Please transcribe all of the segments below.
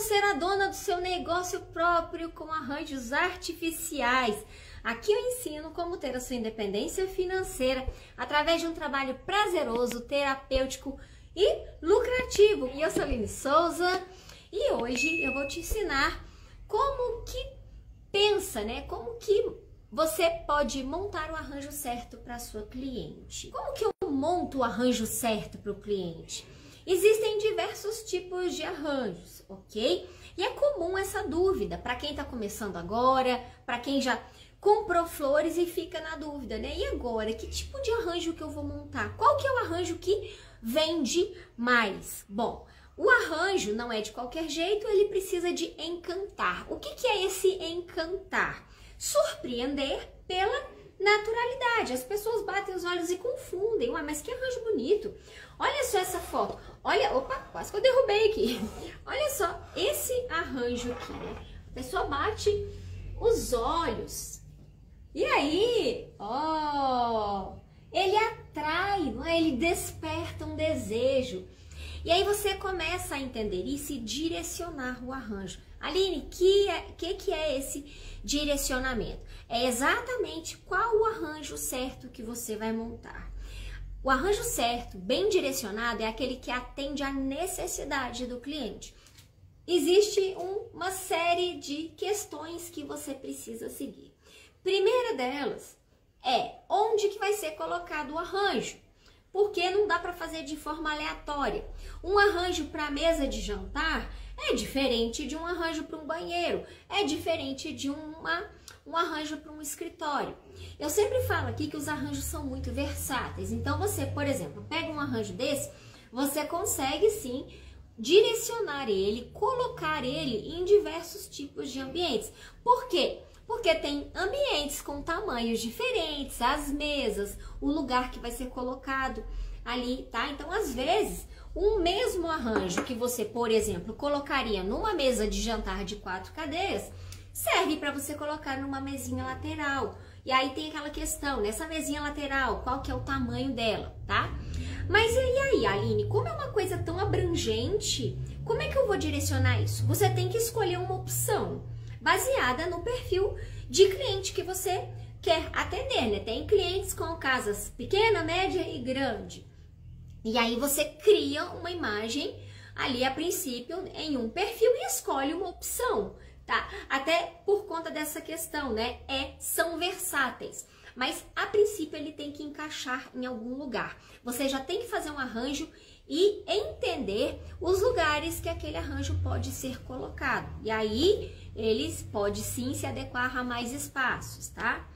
ser a dona do seu negócio próprio com arranjos artificiais. Aqui eu ensino como ter a sua independência financeira através de um trabalho prazeroso, terapêutico e lucrativo. E eu sou Aline Souza e hoje eu vou te ensinar como que pensa, né? Como que você pode montar o arranjo certo para sua cliente. Como que eu monto o arranjo certo para o cliente? Existem diversos tipos de arranjos, ok? E é comum essa dúvida para quem está começando agora, para quem já comprou flores e fica na dúvida, né? E agora, que tipo de arranjo que eu vou montar? Qual que é o arranjo que vende mais? Bom, o arranjo não é de qualquer jeito, ele precisa de encantar. O que é esse encantar? Surpreender pela naturalidade. As pessoas batem os olhos e confundem. Ué, mas que arranjo bonito. Olha só essa foto. Olha, opa, quase que eu derrubei aqui. Olha só esse arranjo aqui, né? A pessoa bate os olhos. E aí, ó, ele atrai, não é? Ele desperta um desejo. E aí você começa a entender e se direcionar o arranjo. Aline, que é esse direcionamento? É exatamente qual o arranjo certo que você vai montar. O arranjo certo, bem direcionado, é aquele que atende à necessidade do cliente. Existe uma série de questões que você precisa seguir. Primeira delas é onde que vai ser colocado o arranjo. Porque não dá para fazer de forma aleatória. Um arranjo para mesa de jantar é diferente de um arranjo para um banheiro, é diferente de um arranjo para um escritório. Eu sempre falo aqui que os arranjos são muito versáteis. Então você, por exemplo, pega um arranjo desse, você consegue sim direcionar ele, colocar ele em diversos tipos de ambientes. Por quê? Porque tem ambientes com tamanhos diferentes, as mesas, o lugar que vai ser colocado ali, tá? Então, às vezes, um mesmo arranjo que você, por exemplo, colocaria numa mesa de jantar de 4 cadeiras, serve para você colocar numa mesinha lateral. E aí tem aquela questão, nessa mesinha lateral, qual que é o tamanho dela, tá? Mas e aí, Aline, como é uma coisa tão abrangente, como é que eu vou direcionar isso? Você tem que escolher uma opção baseada no perfil de cliente que você quer atender, né? Tem clientes com casas pequena, média e grande. E aí você cria uma imagem ali a princípio em um perfil e escolhe uma opção, tá? Até por conta dessa questão, né? São versáteis. Mas a princípio ele tem que encaixar em algum lugar. Você já tem que fazer um arranjo e entender os lugares que aquele arranjo pode ser colocado. E aí eles pode sim se adequar a mais espaços, tá?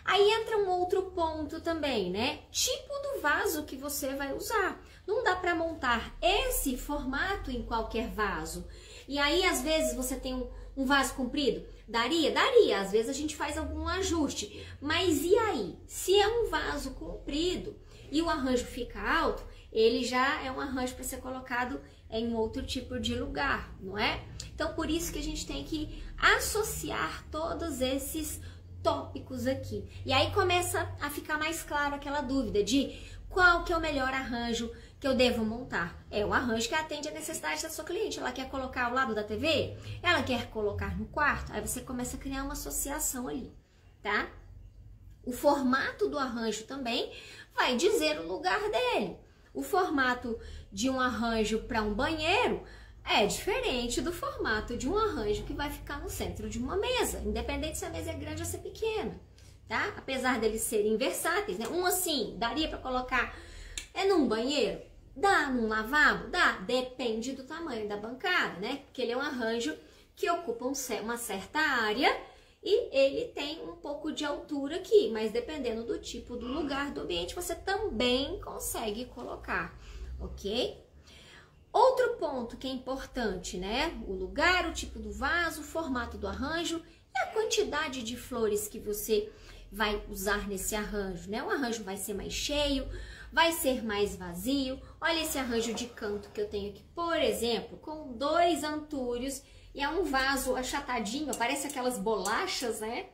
Aí entra um outro ponto também, né? Tipo do vaso que você vai usar. Não dá para montar esse formato em qualquer vaso. E aí, às vezes, você tem um vaso comprido. Daria? Daria. Às vezes a gente faz algum ajuste. Mas e aí? Se é um vaso comprido e o arranjo fica alto, ele já é um arranjo para ser colocado em outro tipo de lugar, não é? Então, por isso que a gente tem que associar todos esses tópicos aqui. E aí começa a ficar mais claro aquela dúvida de qual que é o melhor arranjo que eu devo montar. É o arranjo que atende a necessidade da sua cliente. Ela quer colocar ao lado da TV? Ela quer colocar no quarto? Aí você começa a criar uma associação ali, tá? O formato do arranjo também vai dizer o lugar dele. O formato de um arranjo para um banheiro é diferente do formato de um arranjo que vai ficar no centro de uma mesa, independente se a mesa é grande ou se é pequena, tá? Apesar deles serem versáteis, né? Um assim, daria para colocar num banheiro? Dá num lavabo? Dá, depende do tamanho da bancada, né? Porque ele é um arranjo que ocupa uma certa área e ele tem um pouco de altura aqui, mas dependendo do tipo do lugar do ambiente, você também consegue colocar, ok? Outro ponto que é importante, né? O lugar, o tipo do vaso, o formato do arranjo e a quantidade de flores que você vai usar nesse arranjo, né? O arranjo vai ser mais cheio, vai ser mais vazio. Olha esse arranjo de canto que eu tenho aqui, por exemplo, com 2 antúrios e é um vaso achatadinho, parece aquelas bolachas, né?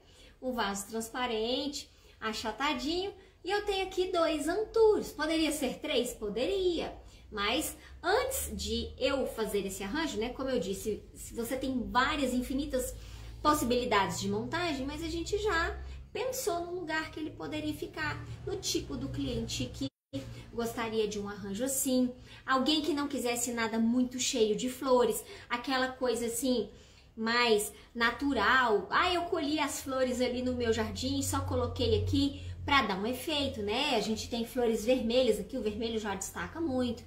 Um vaso transparente, achatadinho. E eu tenho aqui 2 antúrios. Poderia ser 3? Poderia. Mas antes de eu fazer esse arranjo, né, como eu disse, você tem várias infinitas possibilidades de montagem, mas a gente já pensou no lugar que ele poderia ficar, no tipo do cliente que gostaria de um arranjo assim, alguém que não quisesse nada muito cheio de flores, aquela coisa assim mais natural. Ah, eu colhi as flores ali no meu jardim, só coloquei aqui para dar um efeito, né? A gente tem flores vermelhas aqui, o vermelho já destaca muito.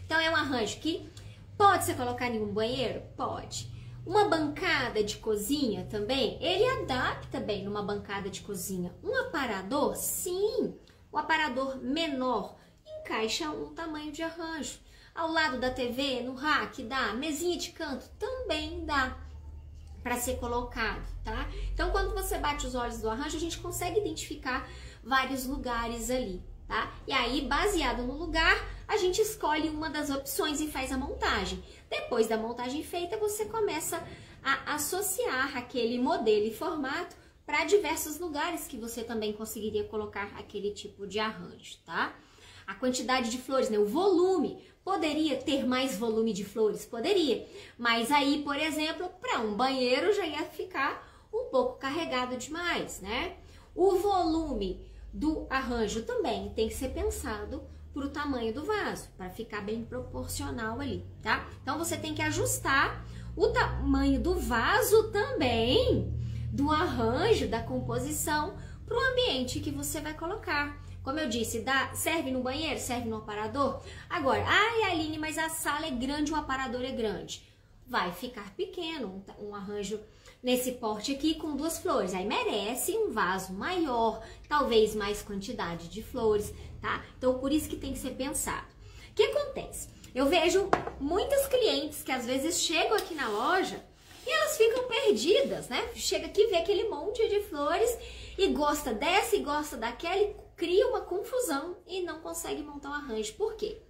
Então é um arranjo que pode ser colocado em um banheiro? Pode. Uma bancada de cozinha também, ele adapta bem numa bancada de cozinha. Um aparador? Sim. O aparador menor encaixa um tamanho de arranjo. Ao lado da TV, no rack, dá. Mesinha de canto também dá para ser colocado, tá? Então, quando você bate os olhos do arranjo, a gente consegue identificar vários lugares ali, tá? E aí, baseado no lugar, a gente escolhe uma das opções e faz a montagem. Depois da montagem feita, você começa a associar aquele modelo e formato para diversos lugares que você também conseguiria colocar aquele tipo de arranjo, tá? A quantidade de flores, né? O volume. Poderia ter mais volume de flores? Poderia. Mas aí, por exemplo, para um banheiro já ia ficar um pouco carregado demais, né? O volume do arranjo também tem que ser pensado para o tamanho do vaso, para ficar bem proporcional ali, tá? Então, você tem que ajustar o tamanho do vaso também, do arranjo, da composição, para o ambiente que você vai colocar. Como eu disse, serve no banheiro, serve no aparador. Agora, ai Aline, mas a sala é grande, o aparador é grande. Vai ficar pequeno um arranjo nesse porte aqui com 2 flores. Aí merece um vaso maior, talvez mais quantidade de flores, tá? Então, por isso que tem que ser pensado. O que acontece? Eu vejo muitas clientes que às vezes chegam aqui na loja e elas ficam perdidas, né? Chega aqui, vê aquele monte de flores e gosta dessa e gosta daquela e cria uma confusão e não consegue montar um arranjo. Por quê?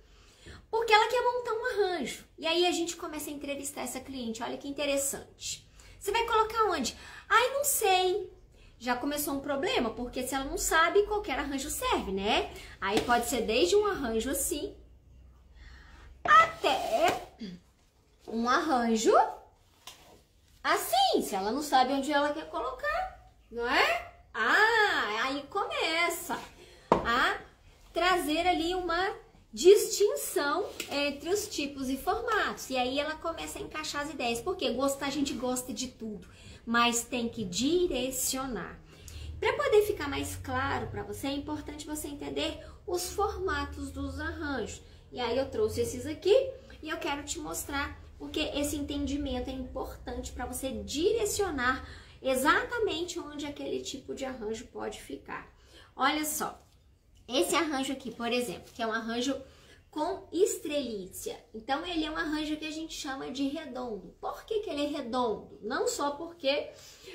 Porque ela quer montar um arranjo. E aí a gente começa a entrevistar essa cliente. Olha que interessante. Você vai colocar onde? Ai, não sei. Já começou um problema, porque se ela não sabe, qualquer arranjo serve, né? Aí pode ser desde um arranjo assim, até um arranjo assim, se ela não sabe onde ela quer colocar, não é? Ah, aí começa a trazer ali uma distinção entre os tipos e formatos. E aí ela começa a encaixar as ideias. Porque a gente gosta de tudo, mas tem que direcionar. Para poder ficar mais claro para você, é importante você entender os formatos dos arranjos. E aí eu trouxe esses aqui e eu quero te mostrar porque esse entendimento é importante para você direcionar exatamente onde aquele tipo de arranjo pode ficar. Olha só, esse arranjo aqui, por exemplo, que é um arranjo com estrelícia. Então, ele é um arranjo que a gente chama de redondo. Por que ele é redondo? Não só porque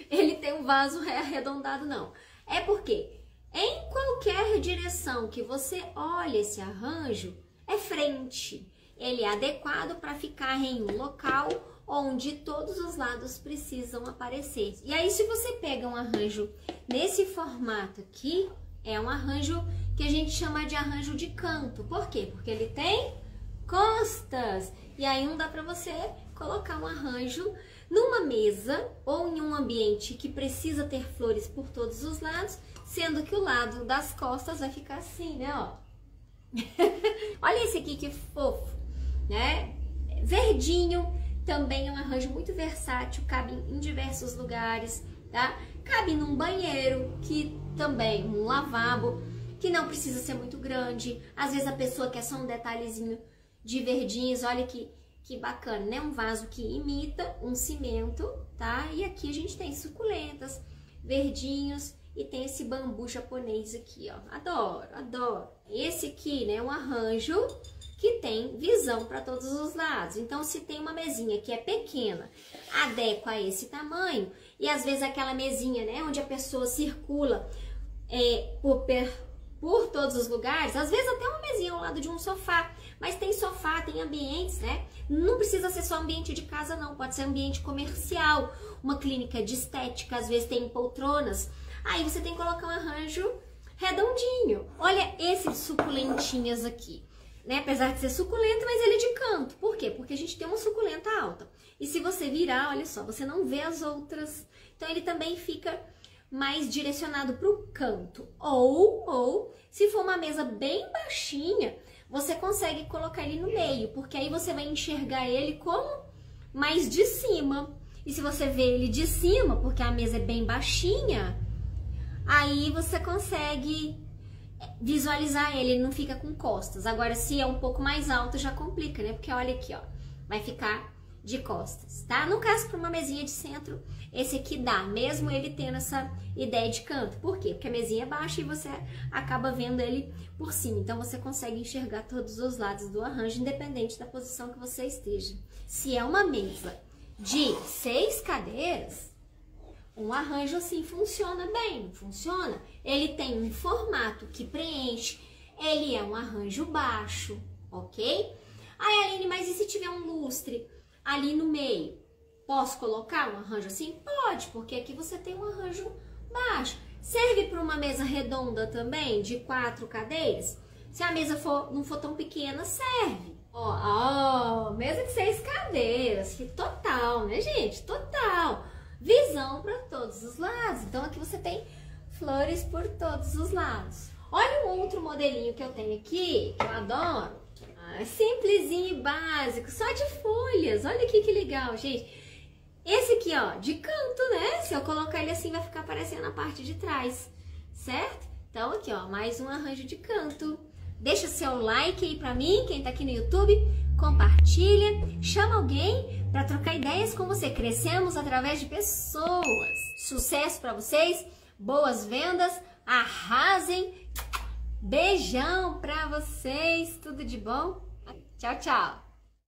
ele tem um vaso arredondado, não. É porque em qualquer direção que você olhe esse arranjo, é frente. Ele é adequado para ficar em um local onde todos os lados precisam aparecer. E aí, se você pega um arranjo nesse formato aqui, é um arranjo que a gente chama de arranjo de canto. Por quê? Porque ele tem costas. E aí não dá para você colocar um arranjo numa mesa ou em um ambiente que precisa ter flores por todos os lados, sendo que o lado das costas vai ficar assim, né, ó. Olha esse aqui que fofo, né? Verdinho, também é um arranjo muito versátil, cabe em diversos lugares, tá? Cabe num banheiro, que também, um lavabo, que não precisa ser muito grande. Às vezes a pessoa quer só um detalhezinho de verdinhos, olha que bacana, né? Um vaso que imita um cimento, tá? E aqui a gente tem suculentas, verdinhos e tem esse bambu japonês aqui, ó. Adoro, adoro. Esse aqui, né, é um arranjo que tem visão para todos os lados. Então, se tem uma mesinha que é pequena, adequa a esse tamanho. E às vezes aquela mesinha, né, onde a pessoa circula por todos os lugares, às vezes até uma mesinha ao lado de um sofá. Mas tem sofá, tem ambientes, né? Não precisa ser só ambiente de casa, não. Pode ser ambiente comercial, uma clínica de estética, às vezes tem poltronas. Aí você tem que colocar um arranjo redondinho. Olha esses suculentinhas aqui. né? Apesar de ser suculenta, mas ele é de canto. Por quê? Porque a gente tem uma suculenta alta. E se você virar, olha só, você não vê as outras. Então ele também fica mais direcionado para o canto. Ou, se for uma mesa bem baixinha, você consegue colocar ele no meio, porque aí você vai enxergar ele como mais de cima. E se você vê ele de cima, porque a mesa é bem baixinha, aí você consegue visualizar ele não fica com costas. Agora, se é um pouco mais alto, já complica, né? Porque olha aqui, ó, vai ficar de costas, tá? No caso, para uma mesinha de centro, esse aqui dá, mesmo ele tendo essa ideia de canto. Por quê? Porque a mesinha é baixa e você acaba vendo ele por cima. Então, você consegue enxergar todos os lados do arranjo, independente da posição que você esteja. Se é uma mesa de 6 cadeiras, um arranjo assim funciona bem, funciona? Ele tem um formato que preenche, ele é um arranjo baixo, ok? Aí, Aline, mas e se tiver um lustre ali no meio? Posso colocar um arranjo assim? Pode, porque aqui você tem um arranjo baixo. Serve para uma mesa redonda também, de 4 cadeiras? Se a mesa não for tão pequena, serve. Ó, mesa de 6 cadeiras, total, né, gente? Total. Visão para todos os lados. Então, aqui você tem flores por todos os lados. Olha um outro modelinho que eu tenho aqui, que eu adoro. Simplesinho e básico, só de folhas. Olha aqui que legal, gente. Esse aqui, ó, de canto, né? Se eu colocar ele assim, vai ficar aparecendo a parte de trás, certo? Então, aqui, ó, mais um arranjo de canto. Deixa seu like aí pra mim, quem tá aqui no YouTube. Compartilha, chama alguém para trocar ideias com você. Crescemos através de pessoas. Sucesso para vocês, boas vendas, arrasem. Beijão para vocês, tudo de bom. Tchau, tchau.